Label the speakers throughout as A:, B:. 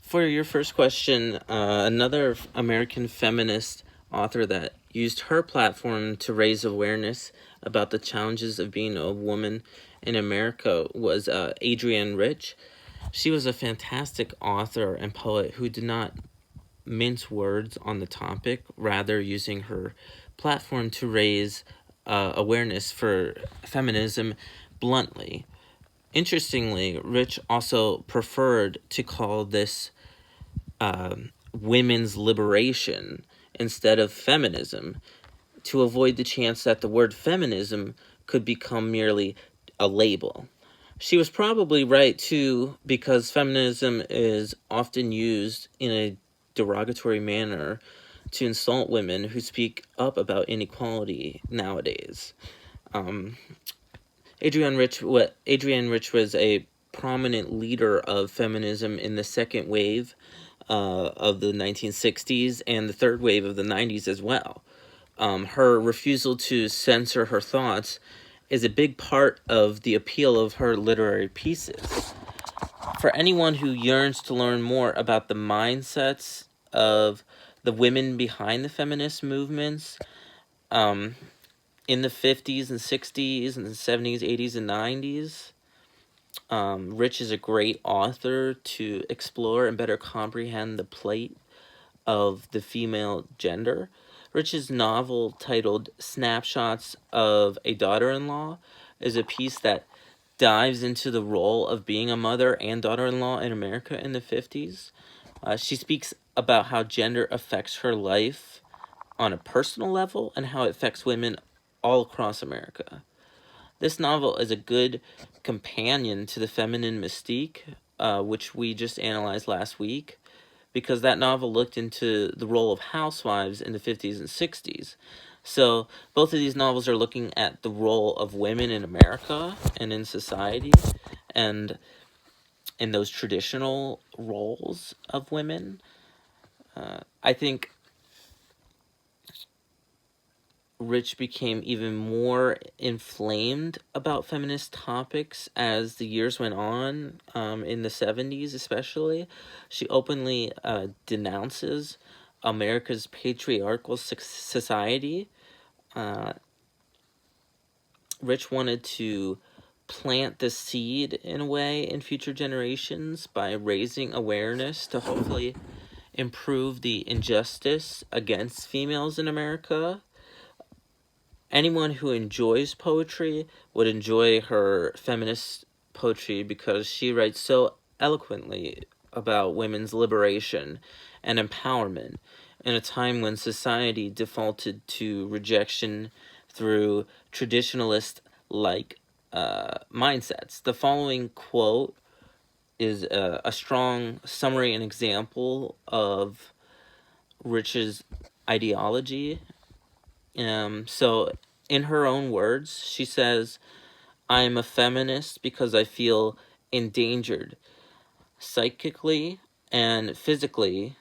A: For your first question, another American feminist author that used her platform to raise awareness about the challenges of being a woman in America was Adrienne Rich. She was a fantastic author and poet who did not mince words on the topic, rather using her platform to raise awareness for feminism bluntly. Interestingly, Rich also preferred to call this women's liberation instead of feminism, to avoid the chance that the word feminism could become merely a label. She was probably right too, because feminism is often used in a derogatory manner to insult women who speak up about inequality nowadays. Um, Adrienne Rich was a prominent leader of feminism in the second wave of the 1960s and the third wave of the 90s as well. Her refusal to censor her thoughts is a big part of the appeal of her literary pieces. For anyone who yearns to learn more about the mindsets of the women behind the feminist movements, um, in the 50s and 60s and the 70s, 80s, and 90s, Rich is a great author to explore and better comprehend the plight of the female gender. Rich's novel titled Snapshots of a Daughter-in-Law is a piece that dives into the role of being a mother and daughter-in-law in America in the 50s. She speaks about how gender affects her life on a personal level and how it affects women all across America. This novel is a good companion to the feminine mystique, which we just analyzed last week, because that novel looked into the role of housewives in the 50s and 60s. So both of these novels are looking at the role of women in America and in society, and in those traditional roles of women. I think Rich became even more inflamed about feminist topics as the years went on, in the 70s especially. She openly denounces America's patriarchal society. Uh, Rich wanted to plant the seed in a way in future generations by raising awareness to hopefully improve the injustice against females in America. Anyone who enjoys poetry would enjoy her feminist poetry because she writes so eloquently about women's liberation and empowerment in a time when society defaulted to rejection through traditionalist like mindsets. The following quote is a strong summary and example of Rich's ideology. So, in her own words, she says, I am a feminist because I feel endangered psychically and physically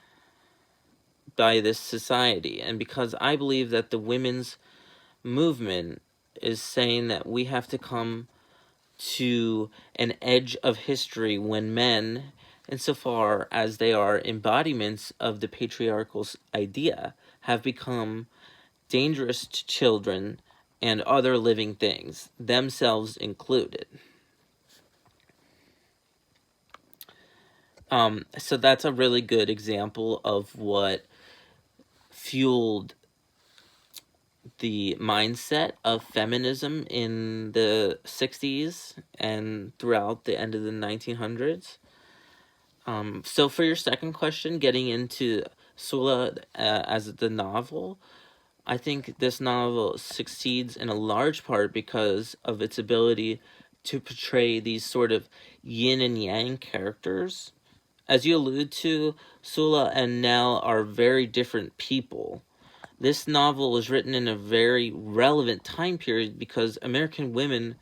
A: by this society, and because I believe that the women's movement is saying that we have to come to an edge of history when men, insofar as they are embodiments of the patriarchal idea, have become dangerous to children and other living things, themselves included. So that's a really good example of what fueled the mindset of feminism in the 60s and throughout the end of the 1900s. So for your second question, getting into Sula as the novel, I think this novel succeeds in a large part because of its ability to portray these sort of yin and yang characters. As you allude to, Sula and Nell are very different people. This novel was written in a very relevant time period because American women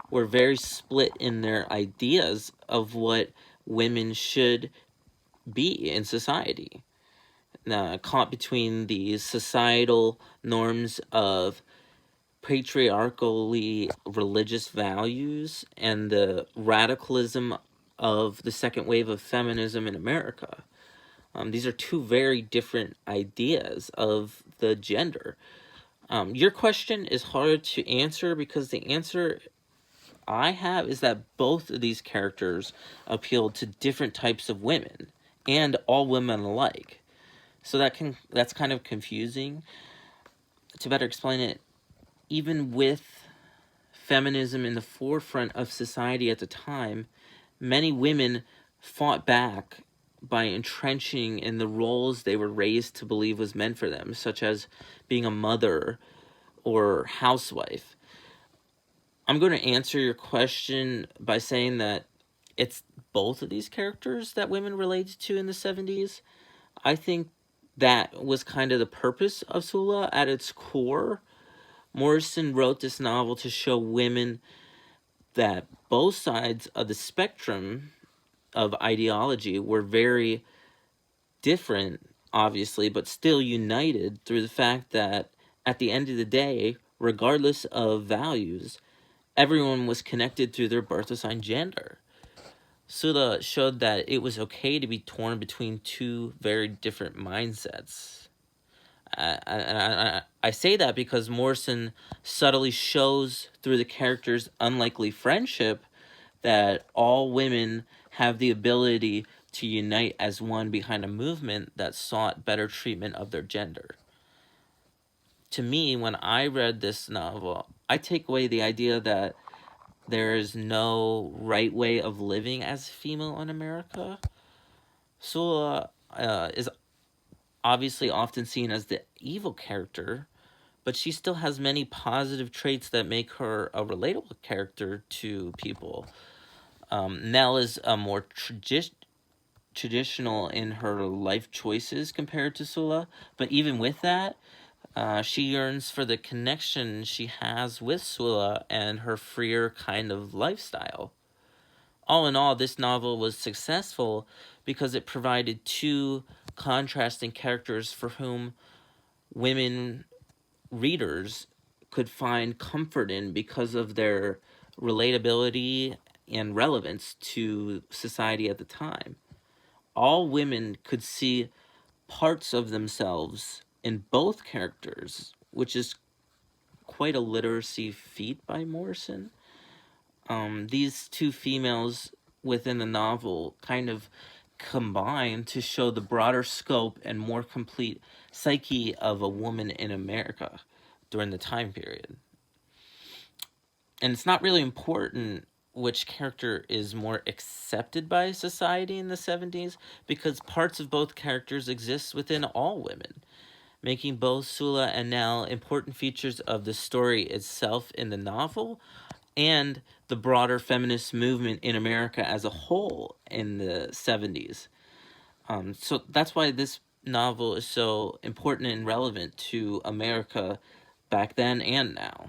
A: were very split in their ideas of what women should be in society. Caught between the societal norms of patriarchally religious values and the radicalism of the second wave of feminism in America. These are two very different ideas of the gender. Your question is hard to answer because the answer I have is that both of these characters appeal to different types of women and all women alike. So that's kind of confusing. To better explain it, even with feminism in the forefront of society at the time, many women fought back by entrenching in the roles they were raised to believe was meant for them, such as being a mother or housewife. I'm going to answer your question by saying that it's both of these characters that women related to in the 70s. I think that was kind of the purpose of Sula at its core. Morrison wrote this novel to show women that both sides of the spectrum of ideology were very different, obviously, but still united through the fact that at the end of the day, regardless of values, everyone was connected through their birth assigned gender. Sula showed that it was okay to be torn between two very different mindsets. I say that because Morrison subtly shows through the character's unlikely friendship that all women have the ability to unite as one behind a movement that sought better treatment of their gender. To me, when I read this novel, I take away the idea that there is no right way of living as a female in America. Sula is obviously often seen as the evil character, but she still has many positive traits that make her a relatable character to people. Nell is a more traditional in her life choices compared to Sula, but even with that, she yearns for the connection she has with Sula and her freer kind of lifestyle. All in all, this novel was successful because it provided two contrasting characters for whom women readers could find comfort in because of their relatability and relevance to society at the time. All women could see parts of themselves in both characters, which is quite a literacy feat by Morrison. These two females within the novel kind of combine to show the broader scope and more complete psyche of a woman in America during the time period. And it's not really important which character is more accepted by society in the 70s because parts of both characters exist within all women, making both Sula and Nell important features of the story itself in the novel and the broader feminist movement in America as a whole in the 70s. So that's why this novel is so important and relevant to America back then and now.